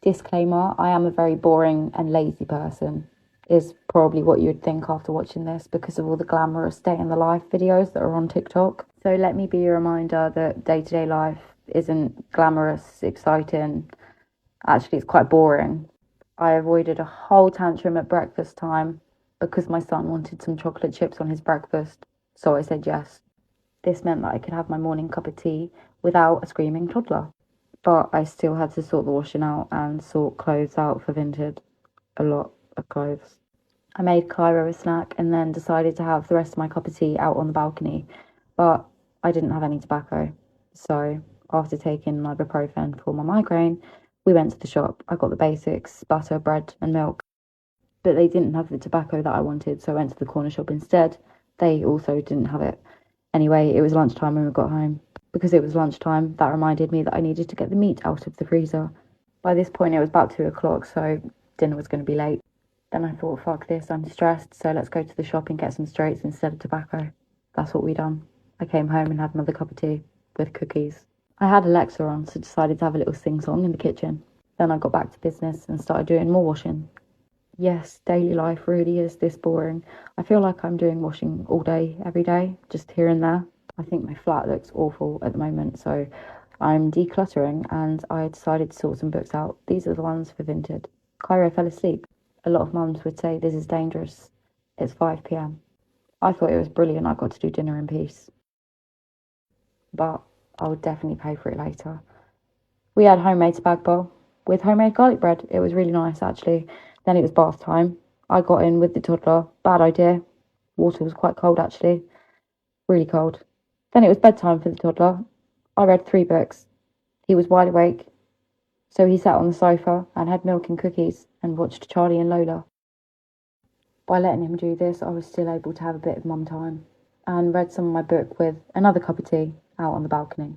Disclaimer, I am a very boring and lazy person, is probably what you'd think after watching this because of all the glamorous day in the life videos that are on TikTok. So let me be a reminder that day-to-day life isn't glamorous, exciting. Actually, it's quite boring. I avoided a whole tantrum at breakfast time because my son wanted some chocolate chips on his breakfast, so I said yes. This meant that I could have my morning cup of tea without a screaming toddler. But I still had to sort the washing out and sort clothes out for Vinted. A lot of clothes. I made Cairo a snack and then decided to have the rest of my cup of tea out on the balcony, but I didn't have any tobacco. So after taking ibuprofen for my migraine, we went to the shop. I got the basics, butter, bread and milk, but they didn't have the tobacco that I wanted, so I went to the corner shop instead. They also didn't have it. Anyway, it was lunchtime when we got home. Because it was lunchtime, that reminded me that I needed to get the meat out of the freezer. By this point, it was about 2 o'clock, so dinner was going to be late. Then I thought, fuck this, I'm stressed, so let's go to the shop and get some straights instead of tobacco. That's what we done. I came home and had another cup of tea with cookies. I had Alexa on, so decided to have a little sing-song in the kitchen. Then I got back to business and started doing more washing. Yes, daily life really is this boring. I feel like I'm doing washing all day, every day, just here and there. I think my flat looks awful at the moment, so I'm decluttering and I decided to sort some books out. These are the ones for Vinted. Cairo fell asleep. A lot of mums would say this is dangerous. It's 5 p.m. I thought it was brilliant I got to do dinner in peace. But I would definitely pay for it later. We had homemade spag bowl with homemade garlic bread. It was really nice actually. Then it was bath time. I got in with the toddler. Bad idea. Water was quite cold actually. Really cold. Then it was bedtime for the toddler. I read 3 books. He was wide awake, so he sat on the sofa and had milk and cookies and watched Charlie and Lola. By letting him do this, I was still able to have a bit of mum time and read some of my book with another cup of tea out on the balcony.